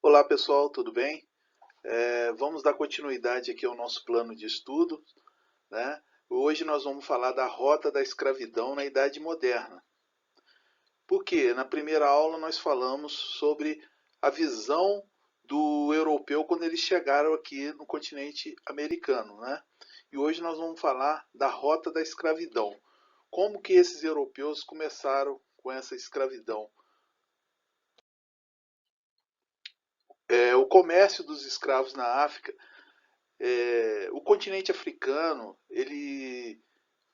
Olá pessoal, tudo bem? Vamos dar continuidade aqui ao nosso plano de estudo, né? Hoje nós vamos falar da rota da escravidão na Idade Moderna. Por quê? Na primeira aula nós falamos sobre a visão do europeu quando eles chegaram aqui no continente americano, né? E hoje nós vamos falar da rota da escravidão. Como que esses europeus começaram com essa escravidão? O comércio dos escravos na África. O continente africano, ele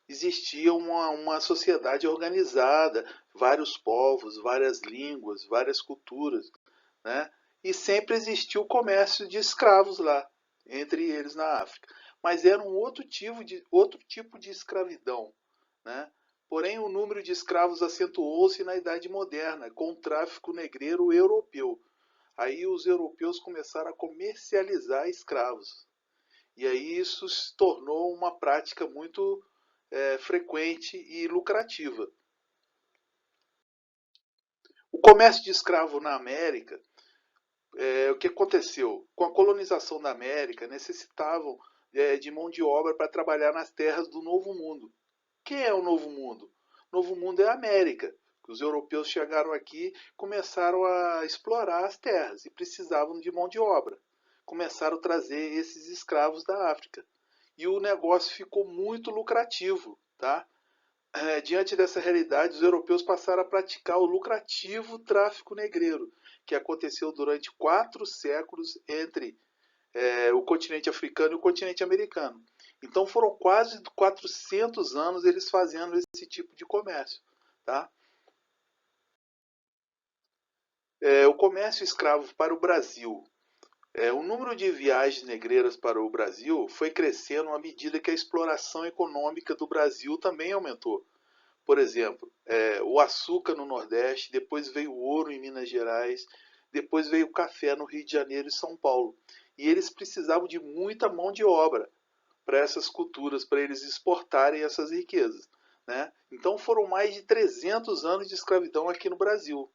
existia uma sociedade organizada, vários povos, várias línguas, várias culturas, né? E sempre existiu o comércio de escravos lá, entre eles na África. Mas era um outro tipo de escravidão, né? Porém, o número de escravos acentuou-se na Idade Moderna, com o tráfico negreiro europeu. Aí os europeus começaram a comercializar escravos. E aí isso se tornou uma prática muito frequente e lucrativa. O comércio de escravo na América, o que aconteceu? Com a colonização da América, necessitavam de mão de obra para trabalhar nas terras do Novo Mundo. Quem é o Novo Mundo? O Novo Mundo é a América. Os europeus chegaram aqui, começaram a explorar as terras e precisavam de mão de obra. Começaram a trazer esses escravos da África. E o negócio ficou muito lucrativo, tá? Diante dessa realidade, os europeus passaram a praticar o lucrativo tráfico negreiro, que aconteceu durante 4 séculos entre o continente africano e o continente americano. Então foram quase 400 anos eles fazendo esse tipo de comércio. Tá? O comércio escravo para o Brasil. O número de viagens negreiras para o Brasil foi crescendo à medida que a exploração econômica do Brasil também aumentou. Por exemplo, o açúcar no Nordeste, depois veio o ouro em Minas Gerais, depois veio o café no Rio de Janeiro e São Paulo. E eles precisavam de muita mão de obra para essas culturas, para eles exportarem essas riquezas. Né? Então foram mais de 300 anos de escravidão aqui no Brasil.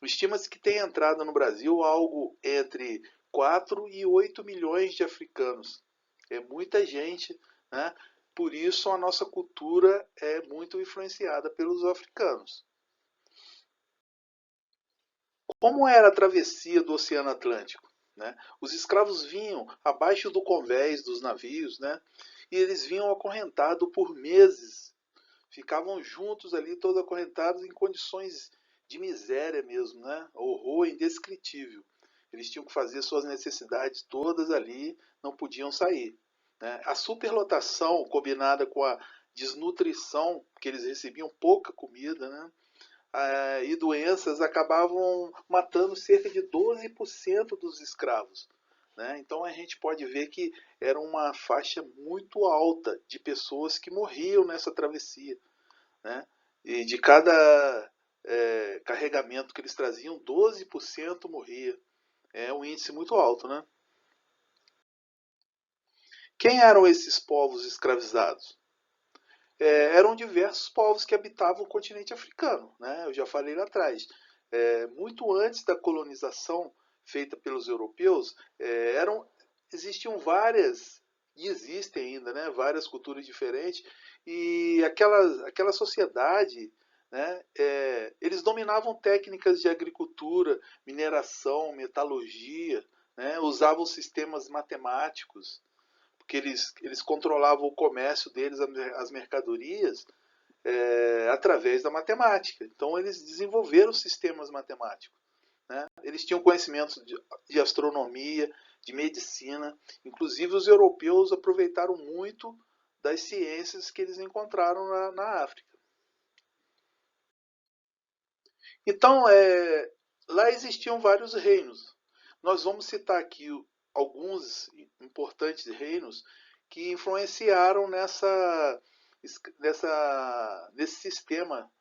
Estima-se que tenha entrado no Brasil algo entre 4 e 8 milhões de africanos. É muita gente, né? Por isso a nossa cultura é muito influenciada pelos africanos. Como era a travessia do Oceano Atlântico? Né? Os escravos vinham abaixo do convés dos navios, né? E eles vinham acorrentados por meses. Ficavam juntos ali, todos acorrentados em condições de miséria mesmo, né? Horror indescritível. Eles tinham que fazer suas necessidades todas ali, não podiam sair. Né? A superlotação, combinada com a desnutrição, porque eles recebiam pouca comida, né? E doenças acabavam matando cerca de 12% dos escravos. Né? Então a gente pode ver que era uma faixa muito alta de pessoas que morriam nessa travessia. Né? E de cada carregamento que eles traziam, 12% morria. É um índice muito alto. Né? Quem eram esses povos escravizados? Eram diversos povos que habitavam o continente africano. Né? Eu já falei lá atrás. Muito antes da colonização feita pelos europeus, existiam várias, e existem ainda, né, várias culturas diferentes, e aquela sociedade, né, eles dominavam técnicas de agricultura, mineração, metalurgia, né, usavam sistemas matemáticos, porque eles controlavam o comércio deles, as mercadorias, através da matemática. Então eles desenvolveram sistemas matemáticos. Né? Eles tinham conhecimentos de astronomia, de medicina. Inclusive os europeus aproveitaram muito das ciências que eles encontraram na África. Então, lá existiam vários reinos. Nós vamos citar aqui alguns importantes reinos que influenciaram nesse sistema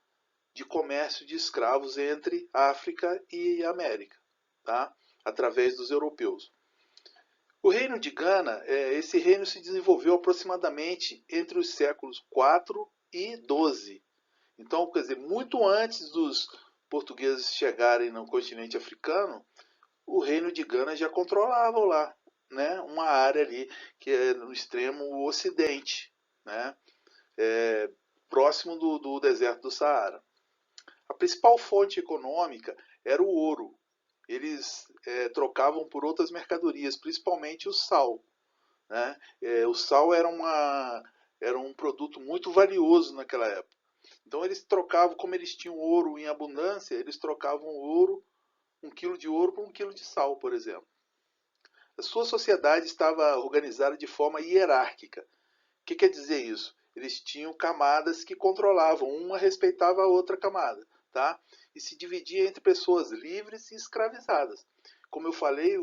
de comércio de escravos entre África e América, tá? Através dos europeus. O reino de Gana, esse reino se desenvolveu aproximadamente entre os séculos 4 e 12. Então, quer dizer, muito antes dos portugueses chegarem no continente africano, o reino de Gana já controlava lá, né, uma área ali que é no extremo ocidente, né, próximo do deserto do Saara. A principal fonte econômica era o ouro. Eles trocavam por outras mercadorias, principalmente o sal. Né? O sal era um produto muito valioso naquela época. Então eles trocavam, como eles tinham ouro em abundância, eles trocavam ouro, 1 quilo de ouro por 1 quilo de sal, por exemplo. A sua sociedade estava organizada de forma hierárquica. O que quer dizer isso? Eles tinham camadas que controlavam, uma respeitava a outra camada, tá? E se dividia entre pessoas livres e escravizadas. Como eu falei,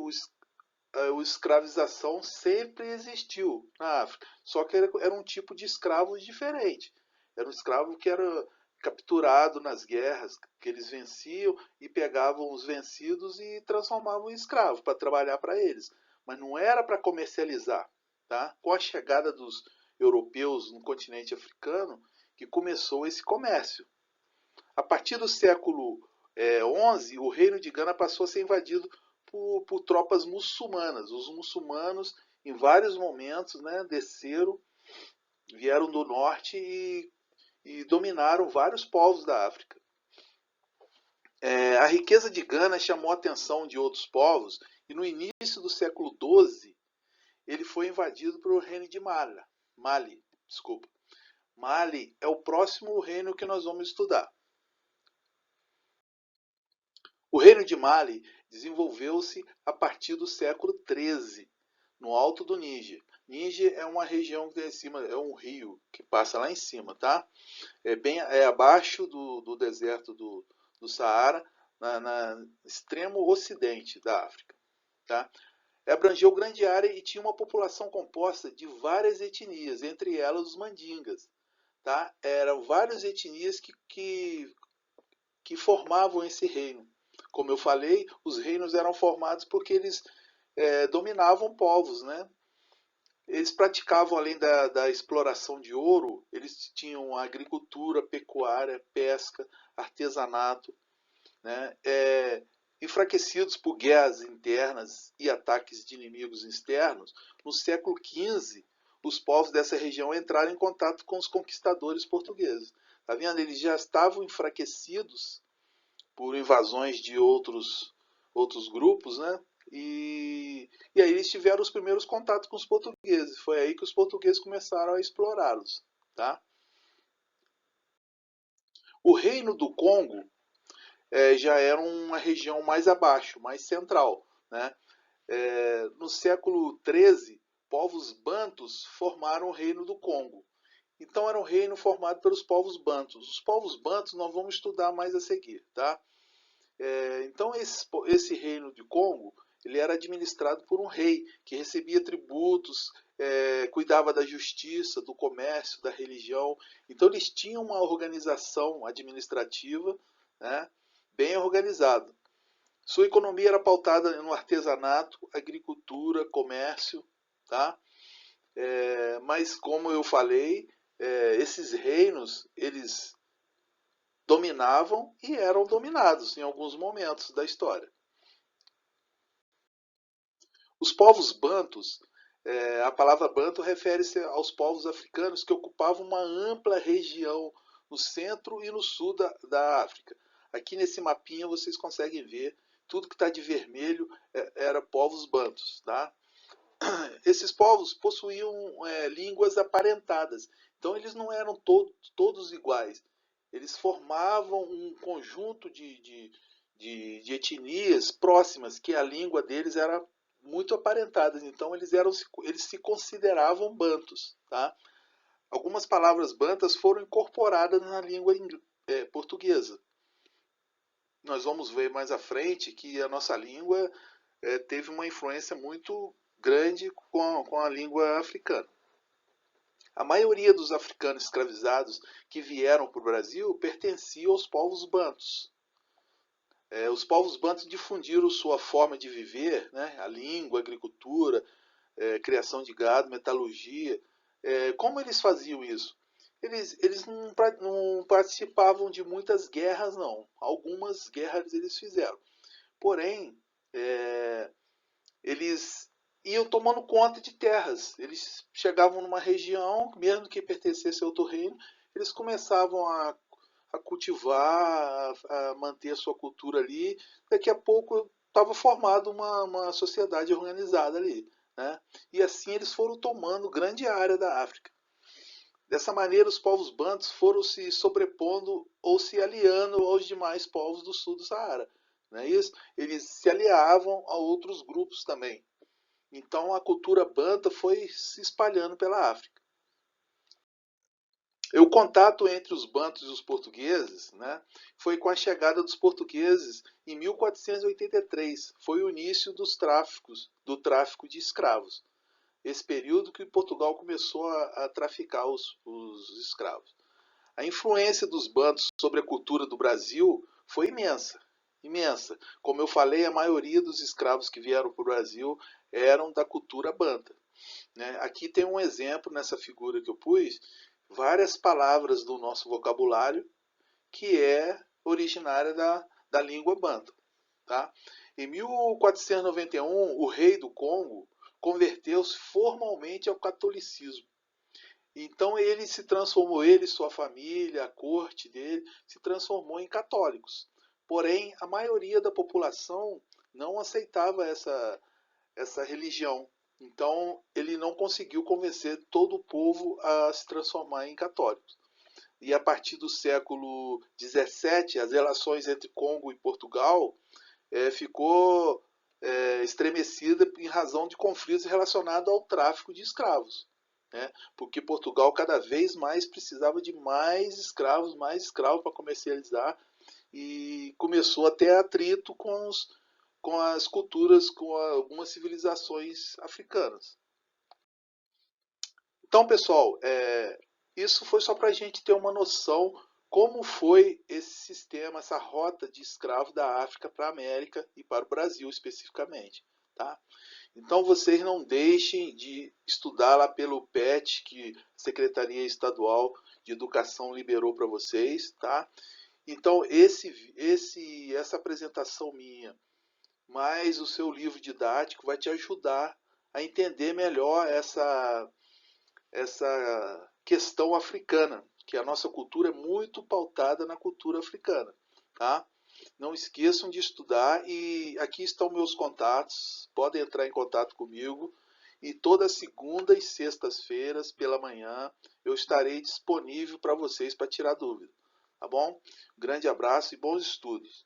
a escravização sempre existiu na África, só que era um tipo de escravo diferente. Era um escravo que era capturado nas guerras, que eles venciam e pegavam os vencidos e transformavam em escravo para trabalhar para eles. Mas não era para comercializar. Tá? Com a chegada dos europeus no continente africano, que começou esse comércio. A partir do século XI, o reino de Gana passou a ser invadido por tropas muçulmanas. Os muçulmanos, em vários momentos, né, desceram, vieram do norte e dominaram vários povos da África. A riqueza de Gana chamou a atenção de outros povos e no início do século XII ele foi invadido pelo reino de Mali. Desculpa. Mali é o próximo reino que nós vamos estudar. O reino de Mali desenvolveu-se a partir do século XIII, no alto do Níger. Níger é uma região que tem em cima, é um rio que passa lá em cima, tá? É abaixo do deserto do Saara, na extremo ocidente da África, tá? Abrangeu grande área e tinha uma população composta de várias etnias, entre elas os mandingas. Tá? Eram várias etnias que formavam esse reino. Como eu falei, os reinos eram formados porque eles dominavam povos, né? Eles praticavam, além da exploração de ouro, eles tinham agricultura, pecuária, pesca, artesanato, né? Enfraquecidos por guerras internas e ataques de inimigos externos, no século XV, os povos dessa região entraram em contato com os conquistadores portugueses. Tá vendo? Eles já estavam enfraquecidos por invasões de outros grupos, né? E aí eles tiveram os primeiros contatos com os portugueses. Foi aí que os portugueses começaram a explorá-los. Tá? O Reino do Congo já era uma região mais abaixo, mais central. Né? No século XIII, povos bantus formaram o Reino do Congo. Então era um reino formado pelos povos bantus. Os povos bantus nós vamos estudar mais a seguir. Tá? Então esse reino de Congo ele era administrado por um rei que recebia tributos, cuidava da justiça, do comércio, da religião. Então eles tinham uma organização administrativa, né, bem organizada. Sua economia era pautada no artesanato, agricultura, comércio, tá? Mas como eu falei, esses reinos eles dominavam e eram dominados em alguns momentos da história. Os povos bantus, a palavra banto refere-se aos povos africanos que ocupavam uma ampla região no centro e no sul da África. Aqui nesse mapinha vocês conseguem ver tudo que está de vermelho era povos bantus, tá? Esses povos possuíam línguas aparentadas, então eles não eram todos iguais. Eles formavam um conjunto de etnias próximas, que a língua deles era muito aparentada. Então eles se consideravam bantus. Tá? Algumas palavras bantas foram incorporadas na língua portuguesa. Nós vamos ver mais à frente que a nossa língua teve uma influência muito grande com a língua africana. A maioria dos africanos escravizados que vieram para o Brasil pertenciam aos povos bantus. Os povos bantus difundiram sua forma de viver, né, a língua, a agricultura, criação de gado, metalurgia. Como eles faziam isso? Eles não participavam de muitas guerras, não. Algumas guerras eles fizeram. Porém, eles iam tomando conta de terras. Eles chegavam numa região, mesmo que pertencesse a outro reino, eles começavam a cultivar, a manter a sua cultura ali. Daqui a pouco estava formada uma sociedade organizada ali. Né? E assim eles foram tomando grande área da África. Dessa maneira, os povos bantus foram se sobrepondo ou se aliando aos demais povos do sul do Saara. Não é isso? Eles se aliavam a outros grupos também. Então, a cultura banta foi se espalhando pela África. O contato entre os bantos e os portugueses, né, foi com a chegada dos portugueses em 1483. Foi o início do tráfico de escravos. Esse período que Portugal começou a traficar os escravos. A influência dos bantos sobre a cultura do Brasil foi imensa, imensa. Como eu falei, a maioria dos escravos que vieram para o Brasil eram da cultura banta. Né? Aqui tem um exemplo nessa figura que eu pus, várias palavras do nosso vocabulário que é originária da língua banta. Tá? Em 1491, o rei do Congo converteu-se formalmente ao catolicismo. Então ele se transformou, ele, sua família, a corte dele, se transformou em católicos. Porém, a maioria da população não aceitava essa religião. Então ele não conseguiu convencer todo o povo a se transformar em católicos. E a partir do século XVII, as relações entre Congo e Portugal ficou estremecida em razão de conflitos relacionados ao tráfico de escravos. Né? Porque Portugal cada vez mais precisava de mais escravos para comercializar, e começou a ter atrito com as culturas, com algumas civilizações africanas. Então, pessoal, isso foi só para a gente ter uma noção como foi esse sistema, essa rota de escravo da África para a América e para o Brasil especificamente. Tá? Então vocês não deixem de estudar lá pelo PET, que a Secretaria Estadual de Educação liberou para vocês. Tá? Então essa apresentação minha, mais o seu livro didático, vai te ajudar a entender melhor essa questão africana, que a nossa cultura é muito pautada na cultura africana, tá? Não esqueçam de estudar, e aqui estão meus contatos, podem entrar em contato comigo, e todas segunda e sextas-feiras pela manhã eu estarei disponível para vocês para tirar dúvida, tá bom? Grande abraço e bons estudos.